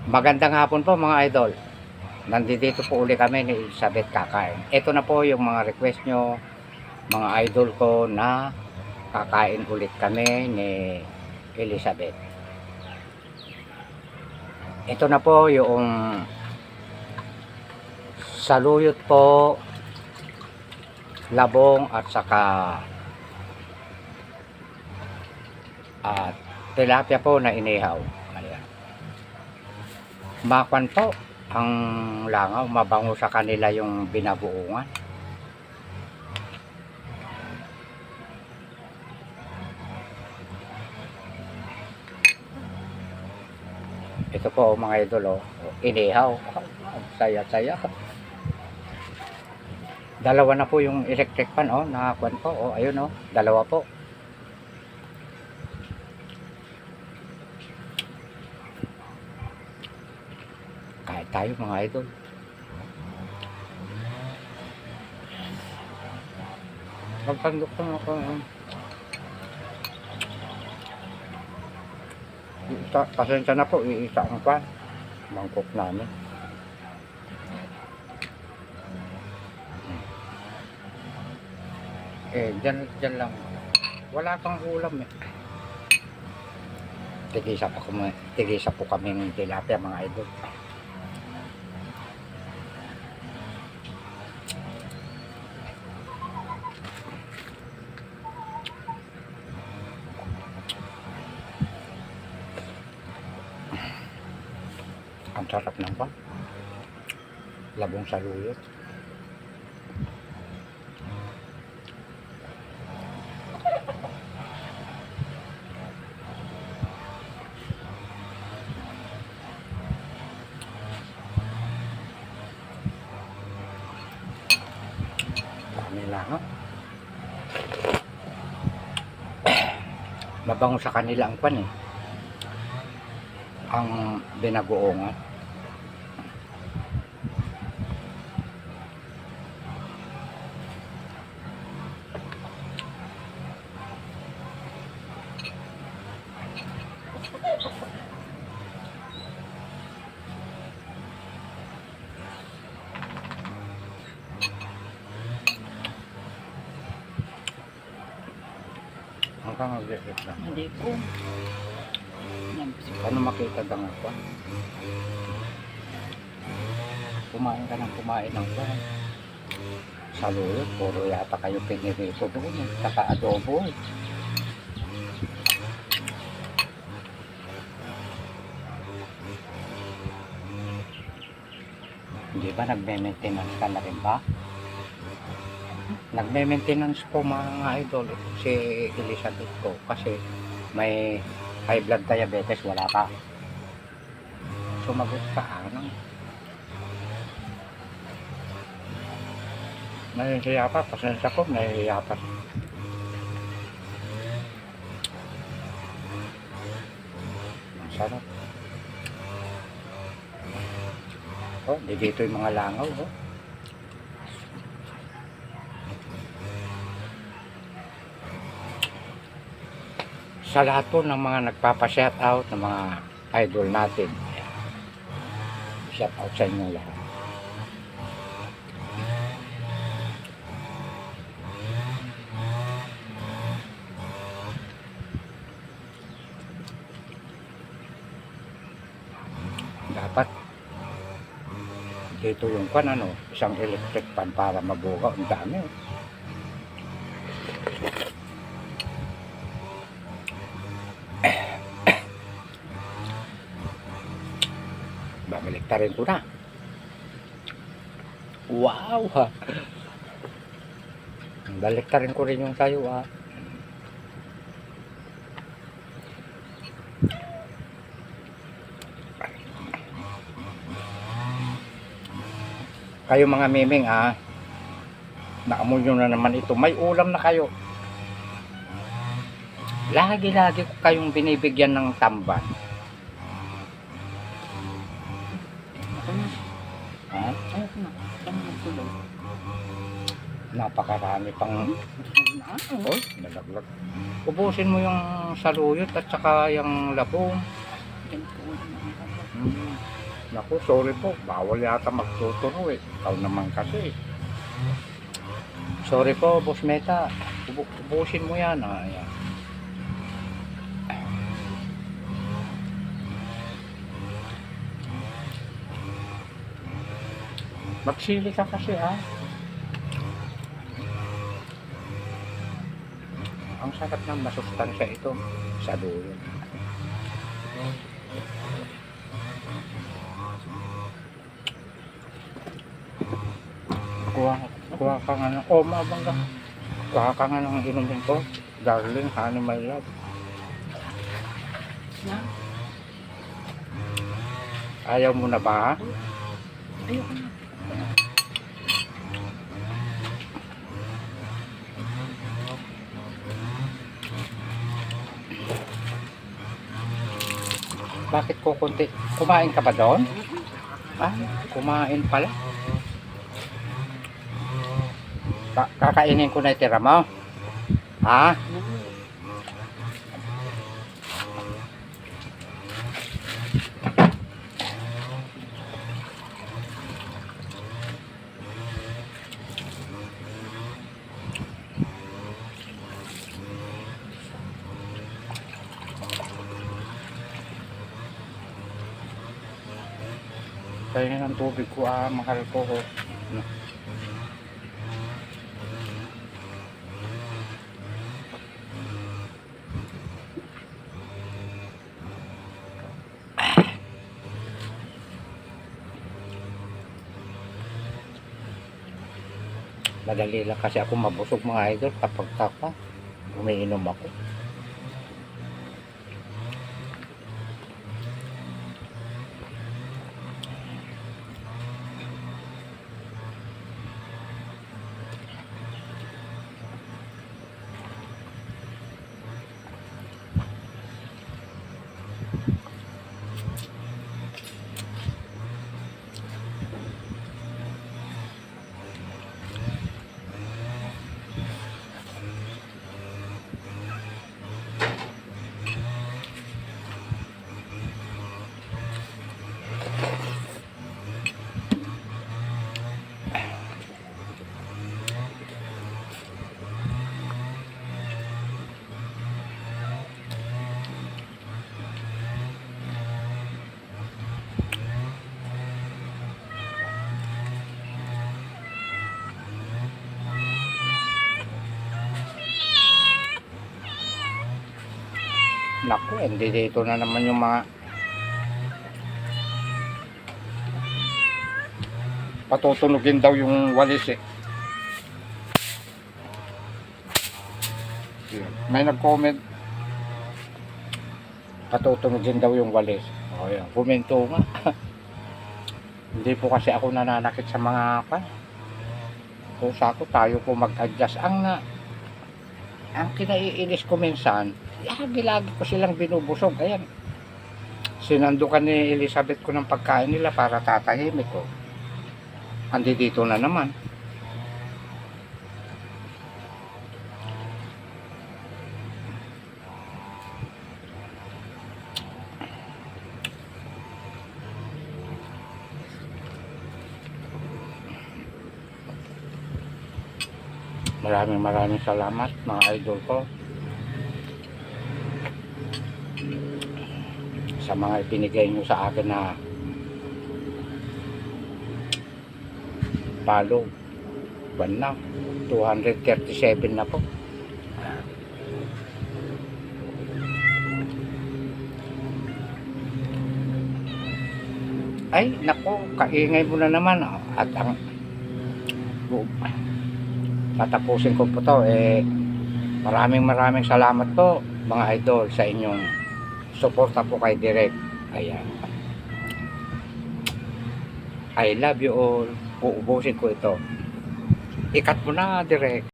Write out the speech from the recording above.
Magandang hapon po mga idol. Nandito po uli kami ni Elizabeth kakain. Ito na po yung mga request nyo, mga idol ko na kakain ulit kami ni Elizabeth. Ito na po yung saluyot po, labong at saka tilapia po na inihaw. Ayan. Makwan po ang langaw, mabango sa kanila yung binabuungan. Ito po mga idol, inihaw. Saya-saya. Dalawa na po yung electric pan, nakakuan po, ayun, dalawa po. Kahit tayo mga idol. Magpandok na ako. Pasensya na po, iisa ang pan. Mangkok namin. Dyan lang. Wala pang ulam eh. Tigisa po kami ng tilapia mga idol. Ang sarap ng pan. Labong saluyot. Dami lang, mabango sa kanila ang pan eh. Ang binagoongan. Hanggang mag-reset lang. Hindi po. Paano makita ang ako? Kumain ka ng kumain ng pan. Saluyot, puro yata kayo pinirito doon. Saka adobo. Hindi ba nagme-maintenance ka na rin ba? Nagme-maintenance po mga idol si Elizabeth ko kasi may high blood diabetes, wala ka. Sumagot ka nahihiya pa, pasensya ko, nahihiya pa. Ang sarap. Dito yung mga langaw, sa lahat po ng mga nagpapa-shout out ng mga idol natin. Shout out sa inyo lahat. Dapat dito yung isang electric pan para mabugaw. Ang dami. Babaliktarin ko na. Wow! Baliktarin ko rin yung tayo Kayo mga miming naamoy nyo na naman ito. May ulam na kayo. Lagi-lagi ko kayong binibigyan ng tamban. Napakarami pang nalaglag. Ubusin mo yung saluyot at saka yung labong. Naku, sorry po. Bawal yata magtuturo eh. Ikaw naman kasi. Sorry po, Boss Meta. Ubusin mo yan. Ayan. Magsili ka kasi ha. Ang sarap ng masustansya ito sa dulo. Kuha ka nga ng mabangga. Kuha ka nga ng inumin ko. Darling, honey, my love. Ayaw mo na ba? Ayoko na. Bakit ko konti? Kumain ka ba doon? Ah, kumain pala. Kakainin ko na itira mo. Ha? Kaya ng tubig ko, mahal ko. Madali lang kasi ako mabusog mga idol kapag umiinom ako. Naku, hindi dito na naman yung mga patutunugin daw yung walis eh. May nag-comment patutunugin daw yung walis. O yan, komento nga. Hindi po kasi ako nananakit sa mga kung sako tayo po mag-adjust. Ang kinaiinis ko minsan, lagi ko silang binubusog. Ayan, sinandukan ni Elizabeth ko ng pagkain nila para tatahimik ko. Andi dito na naman. Maraming salamat mga idol ko sa mga ibinigay nyo sa akin na follow. Ban na 237 na po. Ay nako, kaingay mo na naman at ang tatapusin ko po to maraming salamat po mga idol sa inyong suporta po kay Direk. Ayan, I love you all. Uubusin ko ito. Ikat mo na, Direk.